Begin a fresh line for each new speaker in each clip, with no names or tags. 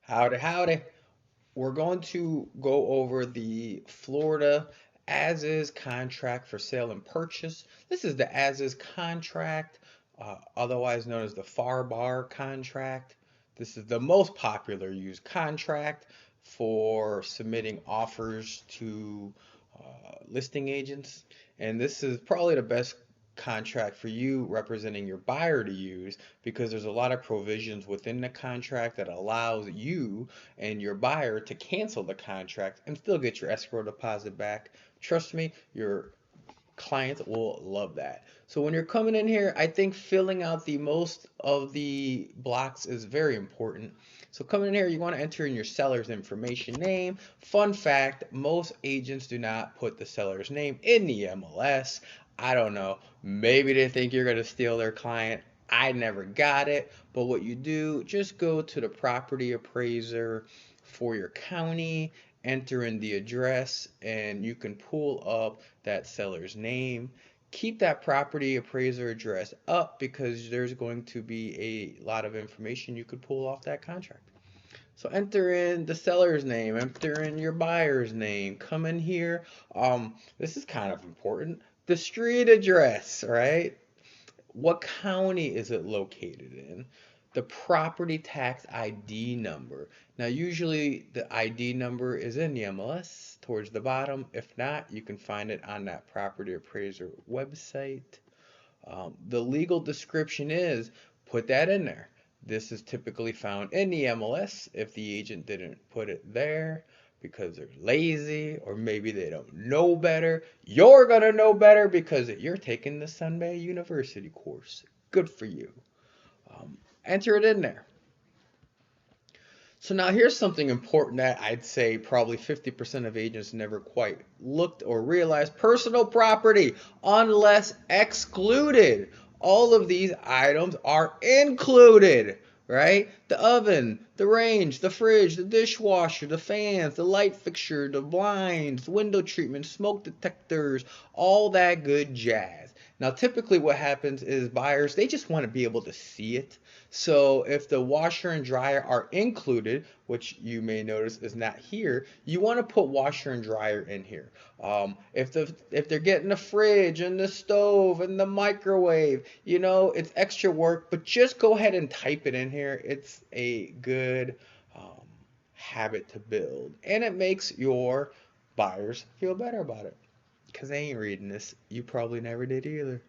Howdy, howdy. We're going to go over the Florida as is contract for sale and purchase. This is the as is contract, otherwise known as the FAR contract. This is the most popular used contract for submitting offers to listing agents. And this is probably the best contract for you representing your buyer to use because there's a lot of provisions within the contract that allows you and your buyer to cancel the contract and still get your escrow deposit back. Trust me, your clients will love that. So when you're coming in here, I think filling out the most of the blocks is very important. So coming in here, you want to enter in your seller's information name. Fun fact, most agents do not put the seller's name in the MLS. I don't know. Maybe they think you're going to steal their client. I never got it. But what you do, just go to the property appraiser for your county, enter in the address, and you can pull up that seller's name. Keep that property appraiser address up because there's going to be a lot of information you could pull off that contract. So enter in the seller's name, enter in your buyer's name, come in here. This is kind of important. The street address, right? What county is it located in? The property tax ID number. Now, usually the ID number is in the MLS towards the bottom. If not, you can find it on that property appraiser website. The legal description is put that in there. This is typically found in the MLS if the agent didn't put it there because they're lazy or maybe they don't know better. You're going to know better because you're taking the Sunbay University course. Good for you. Enter it in there. So now here's something important that I'd say probably 50% of agents never quite looked or realized. Personal property, unless excluded. All of these items are included, right? The oven, the range, the fridge, the dishwasher, the fans, the light fixture, the blinds, window treatment, smoke detectors, all that good jazz. Now, typically what happens is buyers, they just want to be able to see it. So if the washer and dryer are included, which you may notice is not here, you want to put washer and dryer in here. If they're getting the fridge and the stove and the microwave, it's extra work, but just go ahead and type it in here. It's a good um, habit to build, and it makes your buyers feel better about it because they ain't reading this. You probably never did either.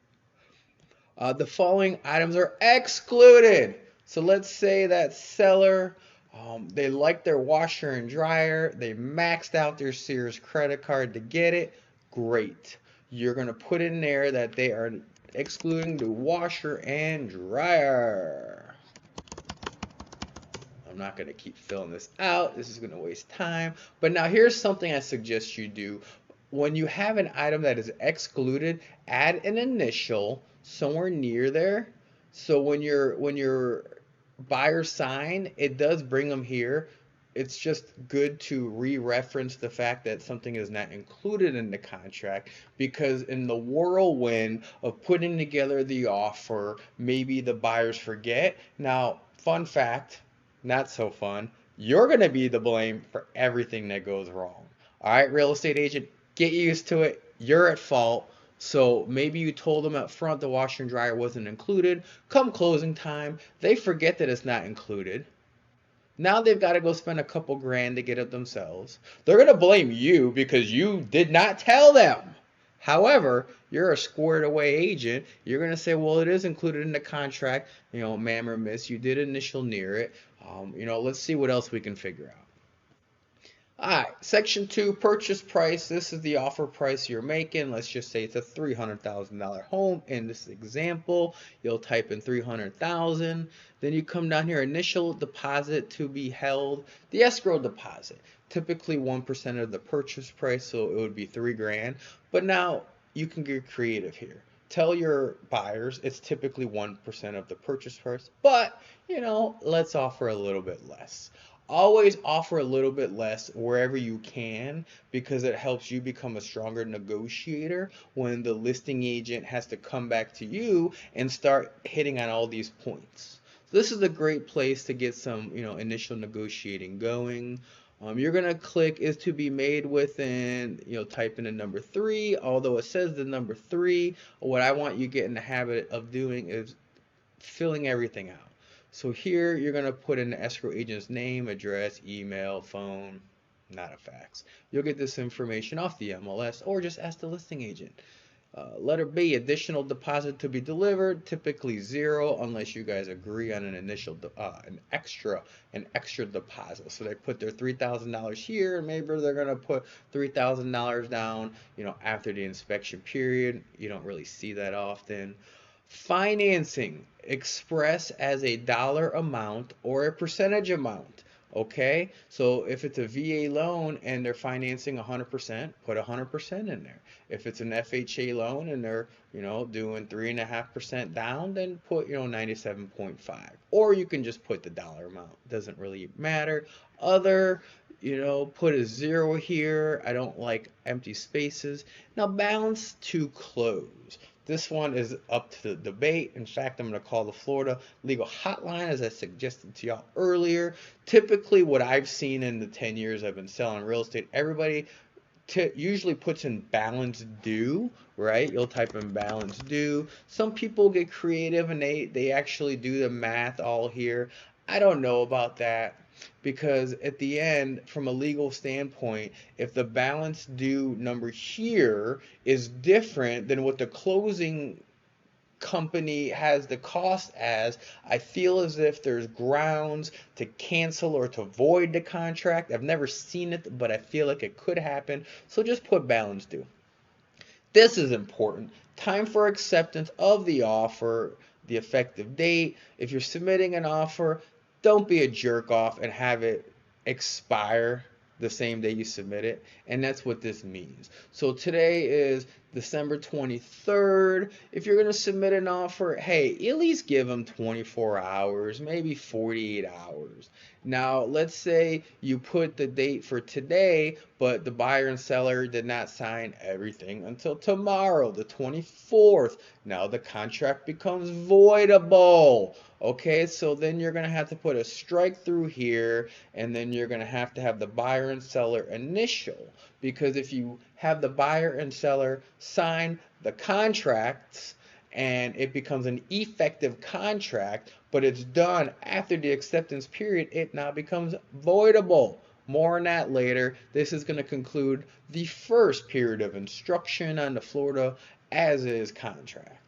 The following items are excluded. So let's say that seller, they like their washer and dryer. They maxed out their Sears credit card to get it. Great. You're going to put in there that they are excluding the washer and dryer. I'm not going to keep filling this out. This is going to waste time. But now here's something I suggest you do. When you have an item that is excluded, add an initial somewhere near there. So when your buyers sign, it does bring them here. It's just good to re-reference the fact that something is not included in the contract because in the whirlwind of putting together the offer, maybe the buyers forget. Now, fun fact, not so fun. You're going to be the blame for everything that goes wrong. All right, real estate agent, get used to it. You're at fault. So maybe you told them up front the washer and dryer wasn't included. Come closing time, they forget that it's not included. Now they've got to go spend a couple grand to get it themselves. They're going to blame you because you did not tell them. However, you're a squared away agent. You're going to say, well, it is included in the contract, ma'am or miss. You did initial near it. Let's see what else we can figure out. All right, section 2, purchase price. This is the offer price you're making. Let's just say it's a $300,000 home. In this example, you'll type in 300,000. Then you come down here, initial deposit to be held, the escrow deposit. Typically 1% of the purchase price, so it would be 3 grand. But now you can get creative here. Tell your buyers it's typically 1% of the purchase price, but let's offer a little bit less. Always offer a little bit less wherever you can because it helps you become a stronger negotiator when the listing agent has to come back to you and start hitting on all these points. This is a great place to get some, initial negotiating going. You're gonna click is to be made within, type in the number 3, although it says the number 3. What I want you to get in the habit of doing is filling everything out. So here you're gonna put in the escrow agent's name, address, email, phone, not a fax. You'll get this information off the MLS or just ask the listing agent. Letter B, additional deposit to be delivered, typically 0 unless you guys agree on an extra deposit. So they put their $3,000 here, and maybe they're gonna put $3,000 down, after the inspection period. You don't really see that often. Financing, express as a dollar amount or a percentage amount. Okay, so if it's a VA loan and they're financing 100%, put 100% in there. If it's an FHA loan and they're, doing 3.5% down, then put, 97.5. Or you can just put the dollar amount. Doesn't really matter. Other, put a 0 here. I don't like empty spaces. Now balance to close. This one is up to the debate. In fact, I'm going to call the Florida legal hotline, as I suggested to y'all earlier. Typically, what I've seen in the 10 years I've been selling real estate, everybody usually puts in balance due, right? You'll type in balance due. Some people get creative and they actually do the math all here. I don't know about that, because at the end, from a legal standpoint, if the balance due number here is different than what the closing company has the cost as, I feel as if there's grounds to cancel or to void the contract. I've never seen it, but I feel like it could happen. So just put balance due. This is important. Time for acceptance of the offer, the effective date. If you're submitting an offer, don't be a jerk off and have it expire the same day you submit it. And that's what this means. So today is December 23rd. If you're going to submit an offer, hey, at least give them 24 hours, maybe 48 hours. Now, let's say you put the date for today, but the buyer and seller did not sign everything until tomorrow, the 24th. Now the contract becomes voidable. Okay, so then you're going to have to put a strike through here, and then you're going to have the buyer and seller initial. Because if you have the buyer and seller sign the contracts and it becomes an effective contract, but it's done after the acceptance period, it now becomes voidable. More on that later. This is going to conclude the first period of instruction on the Florida as is contract.